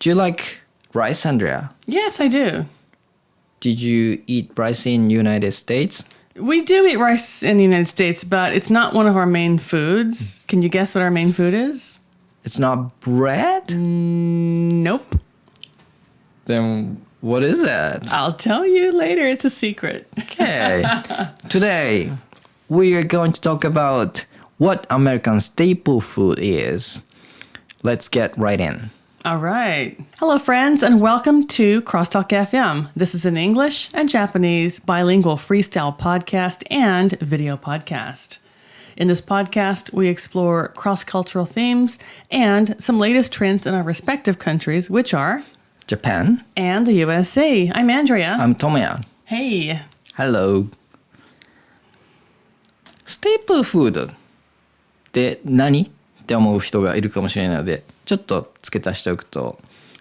Do you like rice, Andrea? Yes, I do. Did you eat rice in United States? We do eat rice in the United States, but it's not one of our main foods. Can you guess what our main food is? It's not bread? Nope. Then what is it? I'll tell you later. It's a secret. Okay. Today, we are going to talk about what American staple food is. Let's get right in. All right. Hello, friends, and welcome to CrossTalk FM. This is an English and Japanese bilingual freestyle podcast and video podcast. In this podcast, we explore cross-cultural themes and some latest trends in our respective countries, which are Japan. and the USA. I'm Andrea. I'm Tomoya. Hey. Hello. Staple food って何って思う人がいるかもしれないので、ちょっと付け足しておくと、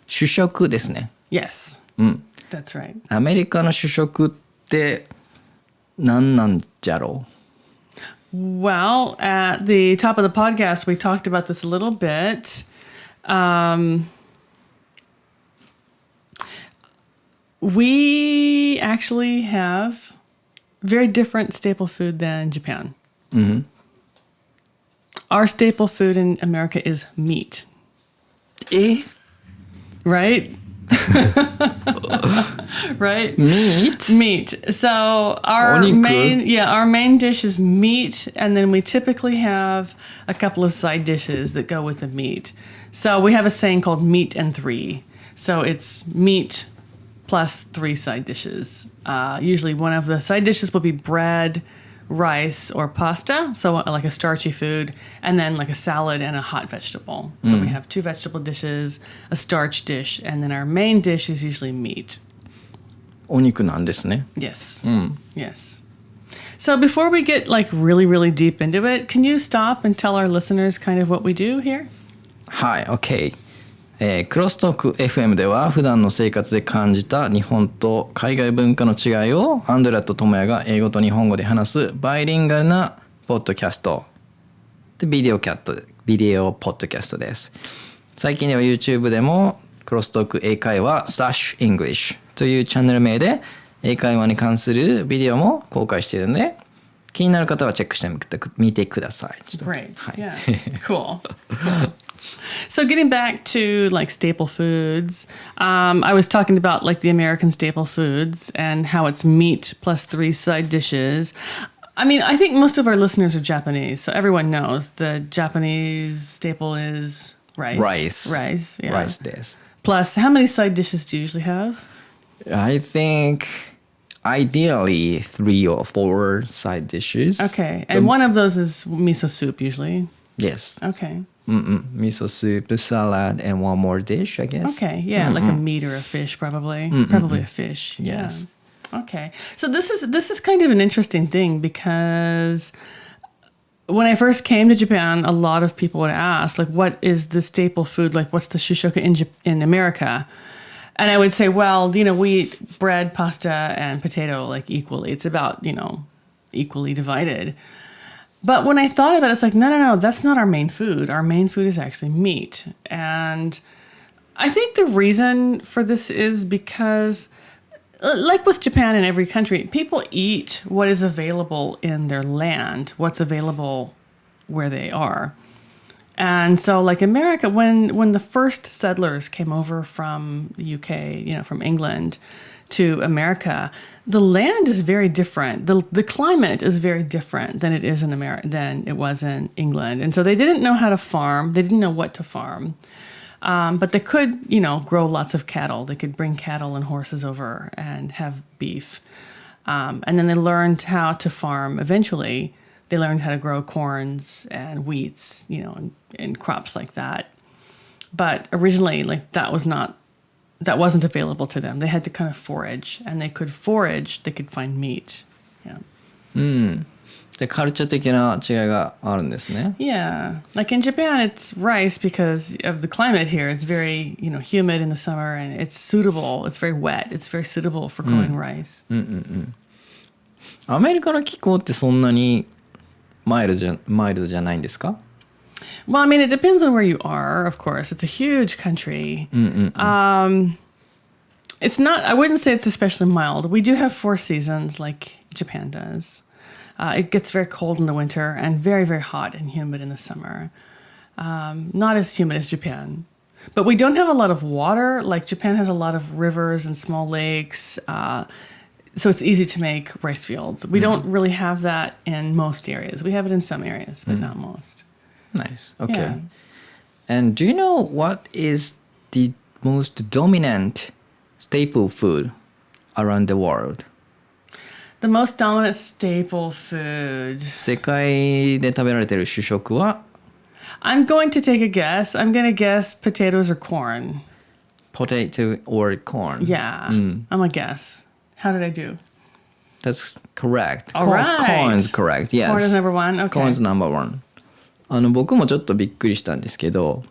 主食ですね。Yes. うん。That's right. アメリカの主食って何なんじゃろう? Well, at the top of the podcast, we talked about this a little bit. We actually have very different staple food than Japan. Mm-hmm. Our staple food in America is meat. Right? Right? Meat. So our main dish is meat, and then we typically have a couple of side dishes that go with the meat. So we have a saying called meat and three. So it's meat plus three side dishes. Usually one of the side dishes will be bread, rice, or pasta, so like a starchy food, and then like a salad and a hot vegetable. So we have two vegetable dishes, a starch dish, and then our main dish is usually meat. お肉なんですね。 Yes. Yes. So before we get like really, really deep into it, can you stop and tell our listeners kind of what we do here? はい、OK。クロストーク FM では普段の生活で感じた日本と海外文化の違いをアンドレアとトモヤが英語と日本語で話すバイリンガルなポッドキャストでビデオポッドキャストです。最近では YouTube でもクロストーク英会話 /English というチャンネル名で英会話に関するビデオも公開しているので気になる方はチェックしてみてください。Great. Yeah. Cool. So getting back to like staple foods, I was talking about like the American staple foods and how it's meat plus three side dishes. I mean, I think most of our listeners are Japanese, so everyone knows the Japanese staple is rice. Rice, yeah. Rice です。 Plus, how many side dishes do you usually have? I think ideally 3 or 4 side dishes. Okay, and one of those is miso soup usually. Yes. Okay. Miso soup, salad, and one more dish, I guess. Okay, yeah, like a meat or a fish, probably. Probably a fish. Yes. Yeah. Okay. So this is kind of an interesting thing because when I first came to Japan, a lot of people would ask, like, what is the staple food? Like, what's the shushoku in America? And I would say, well, you know, we eat bread, pasta, and potato like equally. It's about, you know, equally divided. But when I thought about it, it's like, no, that's not our main food. Our main food is actually meat. And I think the reason for this is because, like with Japan and every country, people eat what is available in their land, what's available where they are. And so like America, when the first settlers came over from the UK, you know, from England to America, the land is very different. The climate is very different than it is in America than it was in England. And so they didn't know how to farm. They didn't know what to farm. But they could, you know, grow lots of cattle. They could bring cattle and horses over and have beef. And then they learned how to farm. Eventually, they learned how to grow corns and wheats, you know, and crops like that. But originally, like that wasn't available to them. They had to kind of forage, and they could find meat. Yeah. でカルチャー的な違いがあるんですね。Yeah. Like in Japan, it's rice because of the climate here. It's very, you know, humid in the summer, and it's suitable. It's very wet. It's very suitable for growing rice. アメリカの気候ってそんなにマイルドじゃないんですか? Well, I mean, it depends on where you are, of course. It's a huge country. It's not, I wouldn't say it's especially mild. We do have 4 seasons like Japan does. It gets very cold in the winter and very, very hot and humid in the summer. Not as humid as Japan. But we don't have a lot of water. Like Japan has a lot of rivers and small lakes. So it's easy to make rice fields. We don't really have that in most areas. We have it in some areas, but not most. Nice. Okay. Yeah. And do you know what is the most dominant staple food around the world? The most dominant staple food. 世界で食べられている主食は I'm going to take a guess. I'm going to guess potatoes or corn. potato or corn. Yeah. I'm a guess. How did I do? That's correct. All right. Corn's correct. Yes. Corn is number 1? Okay. Corn's number 1. 僕もちょっとびっくりしたんですけど、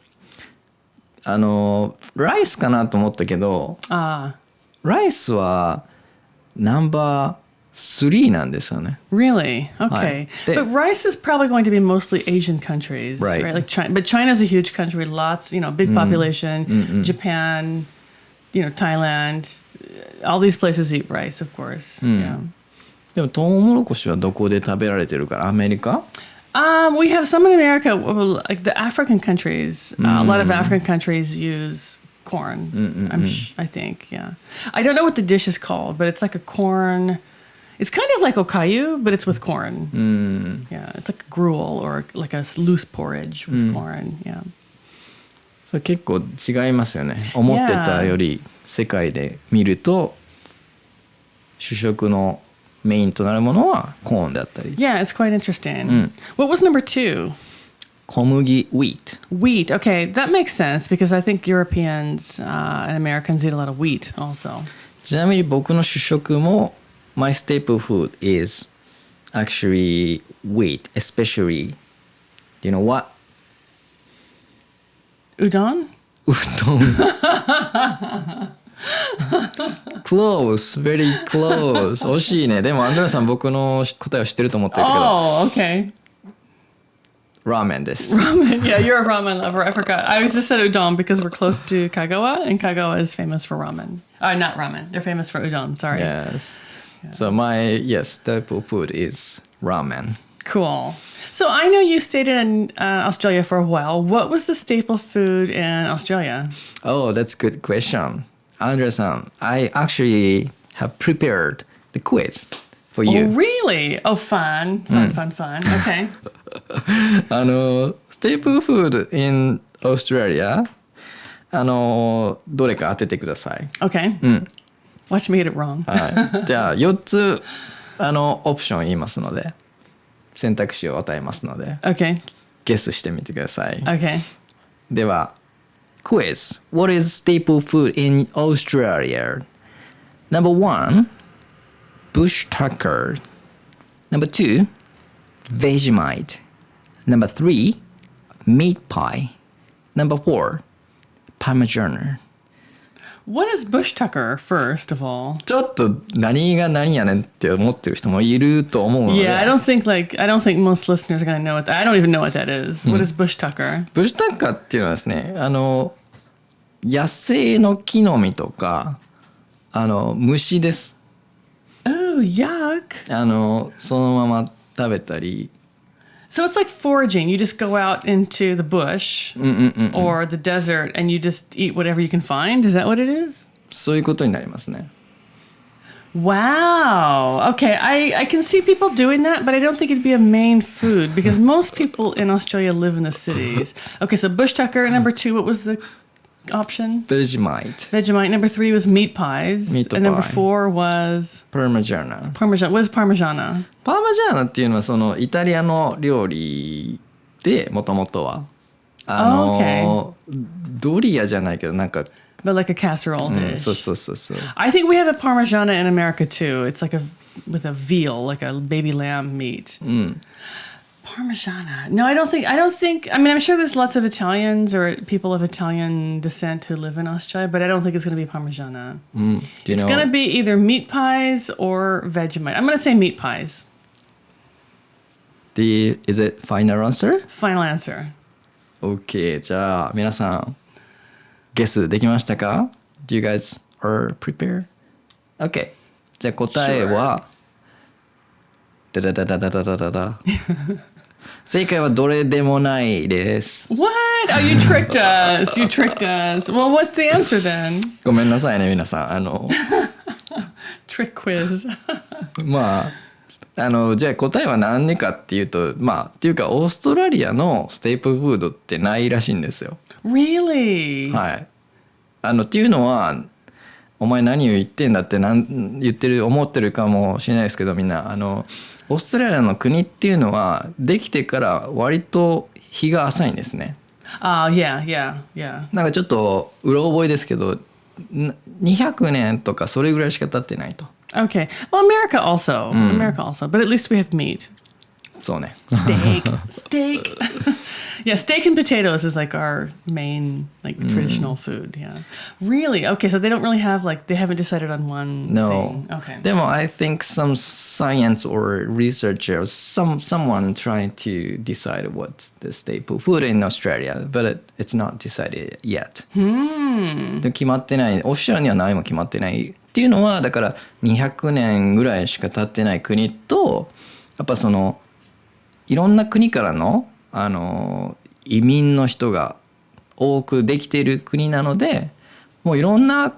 ライスかなと思ったけど、ライスはナンバー3なんですよね。Really? Okay. But rice is probably going to be mostly Asian countries, right? Like China. But China's a huge country, lots, big population. Japan, Thailand, all these places eat rice, of course. Yeah. でもトウモロコシはどこで食べられてるからアメリカ We have some in America, like the African countries. A lot of African countries use corn. I think, yeah. I don't know what the dish is called, but it's like a corn. It's kind of like okayu, but it's with corn. Yeah, it's like a gruel or like a loose porridge with corn. Yeah. それ結構違いますよね。思ってたより世界で見ると主食のメインとなるものはコーンだったり。Yeah, it's quite interesting. What was number 2? 小麦 wheat. Wheat. Okay, that makes sense because I think Europeans and Americans eat a lot of wheat also. ちなみに僕の主食もMy staple food is actually wheat, especially, you know what? Udon? Udon. Close, very close. 惜しいね。でもアンドレさん僕の答えを知ってると思ってるけど。Oh, okay. ラーメンです。Ramen. Yeah, you're a ramen lover. I forgot. I was just said udon because we're close to Kagawa, and Kagawa is famous for ramen. Not ramen. They're famous for udon. Sorry. Yes. So staple food is ramen. Cool. So I know you stayed in Australia for a while. What was the staple food in Australia? Oh, that's a good question. Andrea-san, I actually have prepared the quiz for you. Oh, really? Oh, fun. Okay. staple food in Australia, どれか当ててください。Okay. Watch me get it wrong. はい。じゃあ4つオプション言いますので、選択肢を与えますので、Okay. ゲスしてみてください。Okay. では、Quiz. What is staple food in Australia? Number 1, bush tucker. Number 2, Vegemite. Number 3, meat pie. Number 4, Parmigiana. What is bush tucker, first of all? ちょっと何が何やねんって思ってる人もいると思うので。Yeah, I don't think most listeners are going to know what I don't even know what that is. What is bush tucker? ブッシュタッカーっていうのはですね、野生の木の実とか虫です。Oh, yuck. そのまま食べたり。So it's like foraging. You just go out into the bush or the desert and you just eat whatever you can find. Is that what it is? そういうことになりますね。Wow. Okay, I can see people doing that, but I don't think it'd be a main food because most people in Australia live in the cities. Okay, so bush tucker. Number 2, what was the option? Vegemite. Vegemite. Number 3 was meat pies. Meat and number pie. 4 was Parmigiana. Parmesan. What is Parmigiana? パーマジャーナっていうのはそのイタリアの料理でもともとはドリアじゃないけどなんか But like a casserole dish. そうそうそうそう。I think we have a Parmigiana in America too. It's like with a veal, like a baby lamb meat. Parmigiana. No, I don't think, I mean, I'm sure there's lots of Italians or people of Italian descent who live in Australia, but I don't think it's going to be Parmigiana. It's going to be either meat pies or Vegemite. I'm going to say meat pies. Is it final answer? Final answer. OK じゃあ皆さんゲスできましたか？ Do you guys are prepared? OK じゃあ答えは、ダダダダダダダダダ正解はどれでもないです。 What? Oh, you tricked us. You tricked us. Well, what's the answer then? ごめんなさいね皆さんTrick quiz. まあじゃあ答えは何でかっていうとっていうかオーストラリアのステープルフードってないらしいんですよ。 Really? はいっていうのはお前何を言ってんだって言ってる思ってるかもしれないですけどみんなオーストラリアの国っていうのはできてから割と日が浅いんですね。Yeah. なんかちょっとうろ覚えですけど200年とかそれぐらいしか経ってないと。 Okay. Well, America also. But at least we have meat. そうね。 Steak. Yeah, steak and potatoes is like our main traditional food. Yeah. Really? Okay, so they don't really have they haven't decided on one No. thing. Okay. でも I think some science or researcher someone trying to decide what's the staple food in Australia, but it's not decided yet. で決まってないオフィシャルには何も決まってないっていうのはだから200年ぐらいしか経ってない国とやっぱいろんな国からの移民の人が多くできている国なのでもういろんな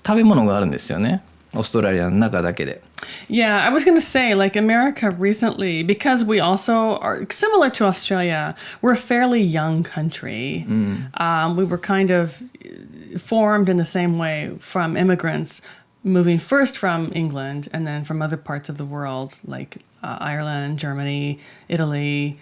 食べ物があるんですよねオーストラリアの中だけで。Yeah, I was going to say, America recently, because we also are similar to Australia, we're a fairly young country. We were kind of formed in the same way from immigrants moving first from England and then from other parts of the world, like Ireland, Germany, Italy,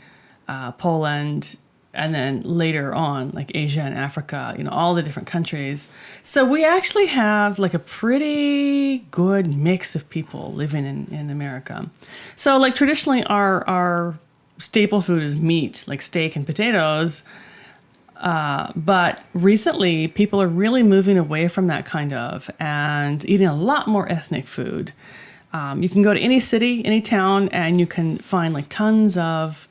Poland, and then later on, like Asia and Africa, all the different countries. So we actually have a pretty good mix of people living in America. So traditionally our staple food is meat, like steak and potatoes. But recently people are really moving away from that kind of and eating a lot more ethnic food. You can go to any city, any town, and you can find tons of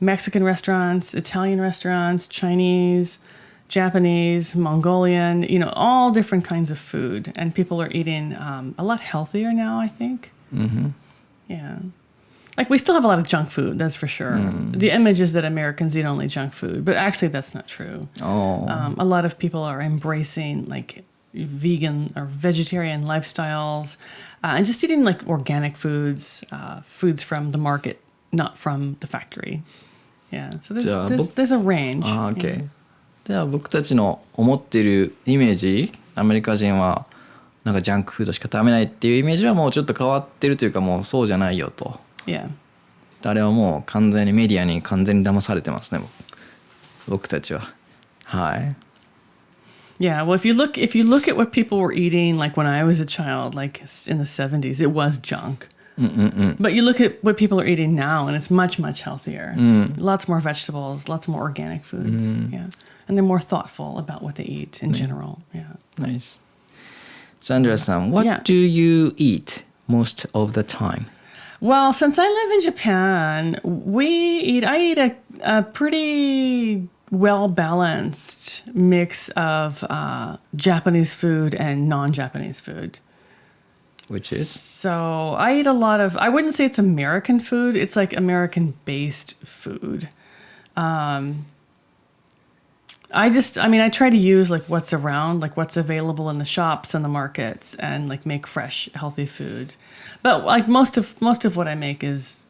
Mexican restaurants, Italian restaurants, Chinese, Japanese, Mongolian, all different kinds of food. And people are eating a lot healthier now, I think. Mm-hmm. Yeah. We still have a lot of junk food, that's for sure. The image is that Americans eat only junk food, but actually that's not true. Oh. A lot of people are embracing vegan or vegetarian lifestyles and just eating organic foods, foods from the market, not from the factory. Yeah, so there's a range. Okay. じゃあ僕たちの思っているイメージアメリカ人はなんかジャンクフードしか食べないっていうイメージはもうちょっと変わってるというかもうそうじゃないよと。Yeah. あれはもう完全にメディアに完全に騙されてますね僕たちは。はい。Yeah, well, if you look at what people were eating when I was a child, in the 70s, it was junk. But you look at what people are eating now, and it's much, much healthier. Lots more vegetables, lots more organic foods. Yeah, and they're more thoughtful about what they eat in general. Yeah. Nice. So, Andrea-san, what do you eat most of the time? Well, since I live in Japan, I eat a pretty well-balanced mix of Japanese food and non-Japanese food. Which is? So I eat a lot of, I wouldn't say it's American food, it's American-based food. I try to use what's around, what's available in the shops and the markets and make fresh, healthy food. But most of what I make is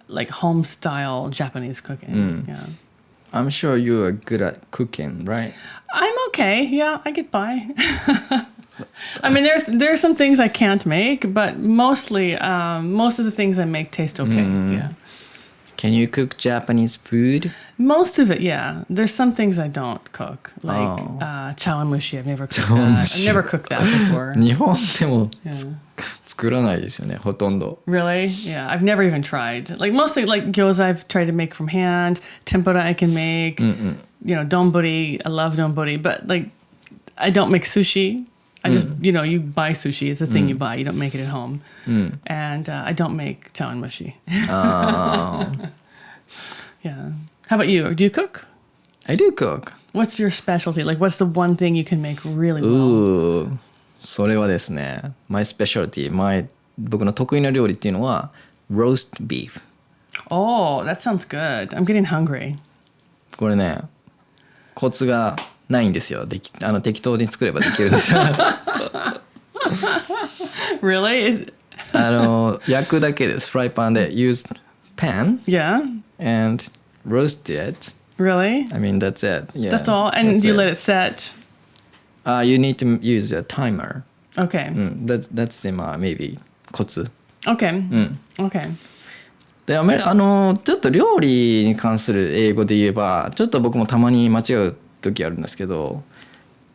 home-style Japanese cooking. Yeah. I'm sure you are good at cooking, right? I'm okay. Yeah, I get by. There are some things I can't make, but mostly, most of the things I make taste okay. Yeah. Can you cook Japanese food? Most of it, yeah. There's some things I don't cook, chawanmushi. I've never cooked that. I've never cooked that before. 日本でも作らないですよね、ほとんど。Really? Yeah, I've never even tried. Mostly gyoza I've tried to make from hand. Tempura I can make. Donburi. I love donburi, but I don't make sushi. I just, you buy sushi. It's a thing you buy. You don't make it at home. And I don't make chawanmushi. Yeah. How about you? Do you cook? I do cook. What's your specialty? Like, what's the one thing you can make really well? Ooh, それはですね、my specialty, 僕の得意な料理っていうのは roast beef. Oh, that sounds good. I'm getting hungry. これね、コツがないんですよ。適当に作ればできるんですよ。Really? 焼くだけです。フライパンで use pan Yeah. and roast it. Really? I mean, that's it. Yeah, That's all? And that's you it. let it set? You need to use a timer. Okay. That's the maybe コツ。Okay. Okay. でちょっと料理に関する英語で言えばちょっと僕もたまに間違う時あるんですけど、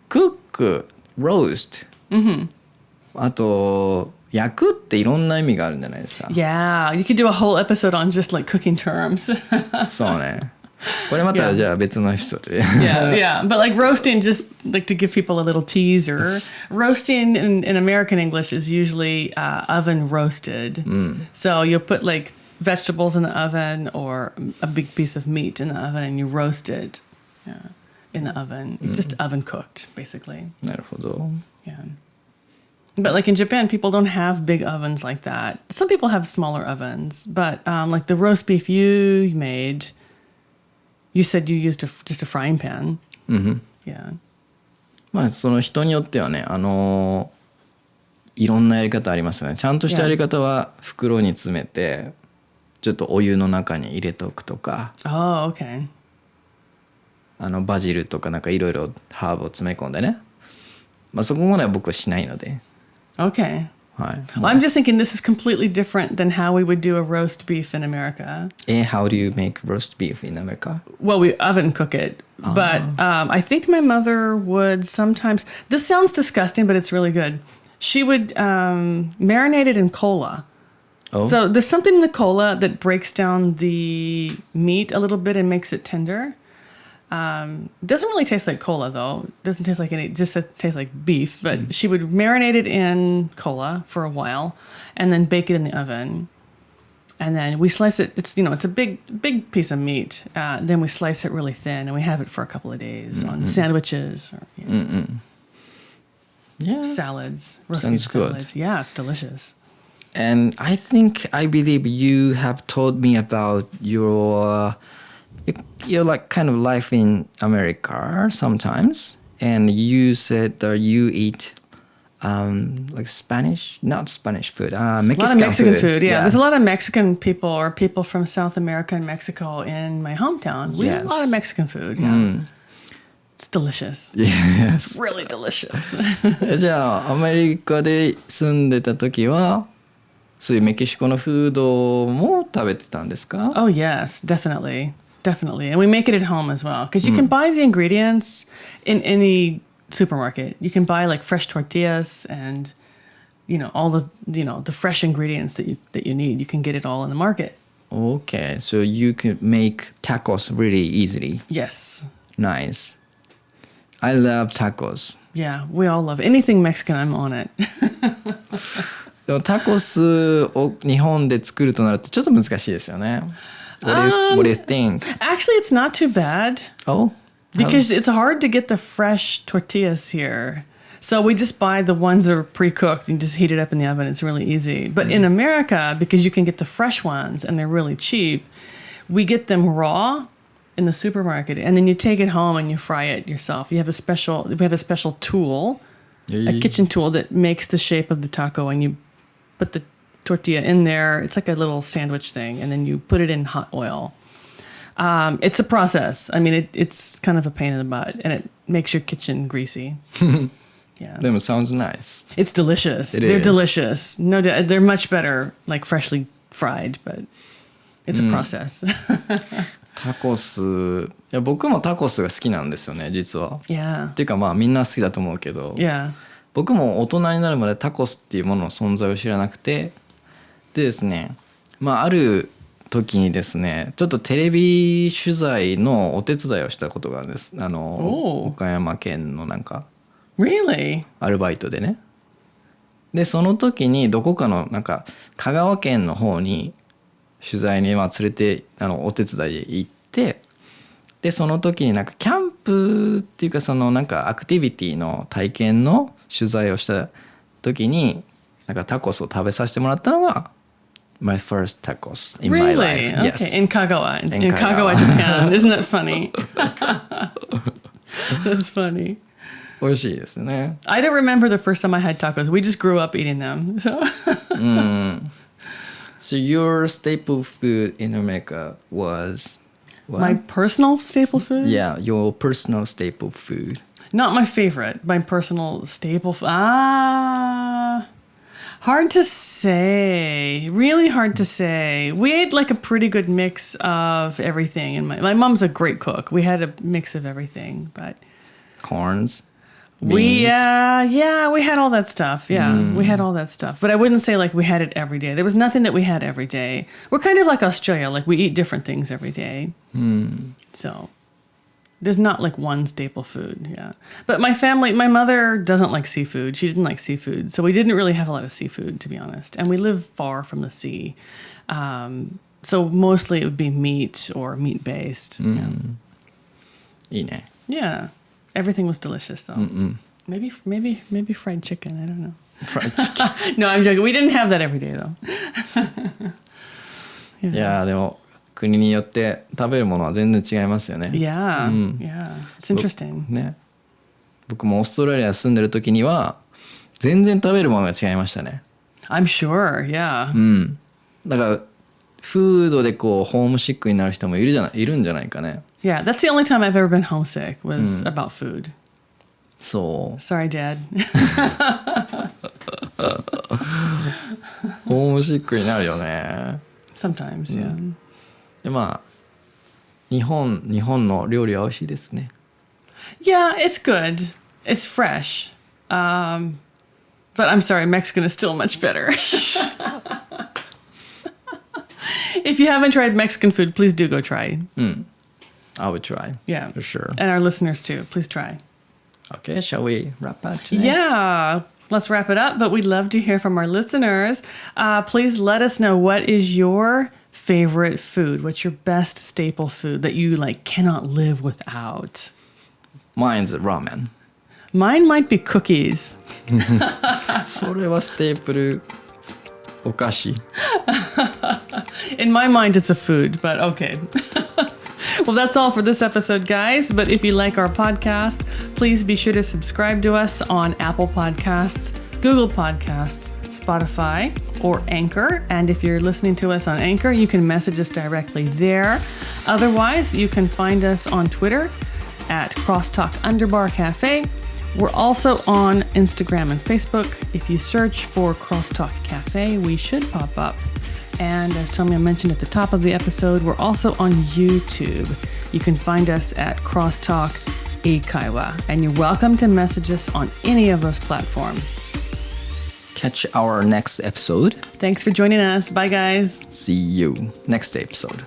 クック、ロースト、あと焼くっていろんな意味があるんじゃないですか。Yeah, you could do a whole episode on just like cooking terms. そうね。これまたじゃあ別のエピソードで。Yeah. But like roasting, just like to give people a little teaser, roasting in American English is usually oven roasted. So you'll put like vegetables in the oven or a big piece of meat in the oven and you roast it in the oven. It's just oven cooked, basically. なるほど。Yeah. But like in Japan, people don't have big ovens like that. Some people have smaller ovens, but like the roast beef you made, you said you used just a frying pan. Yeah. まあその人によってはね、いろんなやり方ありますよね。ちゃんとしたやり方は袋に詰めて、ちょっとお湯の中に入れておくとか。Oh, okay. バジルとかなんかいろいろハーブを詰め込んでね。まあそこまでは僕はしないので。Okay. はい。Well, I'm just thinking this is completely different than how we would do a roast beef in America. How do you make roast beef in America? Well, we oven cook it. But I think my mother would sometimes... This sounds disgusting, but it's really good. She would marinate it in cola. Oh. So there's something in the cola that breaks down the meat a little bit and makes it tender. It doesn't really taste like cola, though. It doesn't taste like any... It just tastes like beef. But she would marinate it in cola for a while and then bake it in the oven. And then we slice it. It's a big piece of meat. Then we slice it really thin, and we have it for a couple of days on sandwiches or salads, roast beef Sounds good. salads. Yeah, it's delicious. And I believe you have told me about your like kind of life in America sometimes, and you said that you eat like not Spanish food, Mexican A lot of Mexican food. Yeah. Yeah. There's a lot of Mexican people or people from South America and Mexico in my hometown. We have a lot of Mexican food. Yeah. It's delicious. Yes. Really delicious. じゃあアメリカで住んでた時はそういうメキシコのフードも食べてたんですか？ Oh, yes, definitely. Definitely. And we make it at home as well. Because you can buy the ingredients in any supermarket. You can buy like fresh tortillas and, all the fresh ingredients that you need. You can get it all in the market. Okay, so you can make tacos really easily. Yes. Nice. I love tacos. Yeah, we all love it. Anything Mexican, I'm on it. でもタコスを日本で作るとなるとちょっと難しいですよね。What do you think? Actually, it's not too bad. Oh? Because it's hard to get the fresh tortillas here. So we just buy the ones that are pre-cooked and just heat it up in the oven. It's really easy. But in America, because you can get the fresh ones and they're really cheap, we get them raw in the supermarket and then you take it home and you fry it yourself. We have a special tool, a kitchen tool that makes the shape of the taco and you put the tortilla in there. It's like a little sandwich thing and then you put it in hot oil. It's a process. I mean, it's kind of a pain in the butt and it makes your kitchen greasy. Yeah. Them sounds nice. It's delicious. They're delicious. No, they're much better like freshly fried, but it's a process. タコス、いや僕もタコスが好きなんですよね、実は。Yeah. っていうかまあみんな好きだと思うけど、Yeah. 僕も大人になるまでタコスっていうものの存在を知らなくて、でですね、まあある時にですね、ちょっとテレビ取材のお手伝いをしたことがあるんです。岡山県のなんか Really? アルバイトでね。でその時にどこかのなんか香川県の方に取材に連れてお手伝いで行って、でその時になんかキャンプっていうかそのなんかアクティビティの体験の取材をした時になんかタコスを食べさせてもらったのが my first tacos in my Really? life. Okay. Yes. In Kagawa. In Kagawa, Japan. Isn't that funny? That's funny. 美味しいですね。I don't remember the first time I had tacos. We just grew up eating them. So, So your staple food in America was what? my personal staple food? Yeah, your personal staple food. Not my favorite. My personal staple food. Hard to say. Really hard to say. We ate like a pretty good mix of everything. And my mom's a great cook. We had a mix of everything, but Corns. we beans. we had all that stuff. Yeah, we had all that stuff. But I wouldn't say like we had it every day. There was nothing that we had every day. We're kind of like Australia. Like we eat different things every day. So there's not like one staple food. Yeah. But my mother doesn't like seafood. She didn't like seafood. So we didn't really have a lot of seafood, to be honest. And we live far from the sea. So mostly it would be meat or meat-based. Yeah. いいね。 Yeah. Everything was delicious, though. Maybe fried chicken. I don't know. Fried chicken. No, I'm joking. We didn't have that every day, though. いやでも国によって食べるものは全然違いますよね。 Yeah. Yeah. It's interesting. ね。僕もオーストラリア住んでる時には全然食べるものが違いましたね。 I'm sure. Yeah. だからフードでこうホームシックになる人もいるんじゃないかね。 Yeah. That's the only time I've ever been homesick was about food. そう。 Sorry, Dad. ホームシックになるよね。 Sometimes, yeah. でまあ日本の料理は美味しいですね。 Yeah, it's good. It's fresh. But I'm sorry, Mexican is still much better. If you haven't tried Mexican food, please do go try. I would try. Yeah. For sure. And our listeners too, please try. Okay, shall we wrap up today? Yeah, let's wrap it up. But we'd love to hear from our listeners. Please let us know, what is your favorite food? What's your best staple food that you like cannot live without? Mine's ramen. Mine might be cookies. それはステープルお菓子。 In my mind, it's a food, but okay. Well, that's all for this episode, guys. But if you like our podcast, please be sure to subscribe to us on Apple Podcasts, Google Podcasts, Spotify, or Anchor. And if you're listening to us on Anchor, you can message us directly there. Otherwise, you can find us on Twitter at CrossTalk_Cafe. We're also on Instagram and Facebook. If you search for CrossTalk Cafe, we should pop up. And as Tommy mentioned at the top of the episode, we're also on YouTube. You can find us at CrossTalk英会話. And you're welcome to message us on any of those platforms. Catch our next episode. Thanks for joining us. Bye, guys. See you next episode.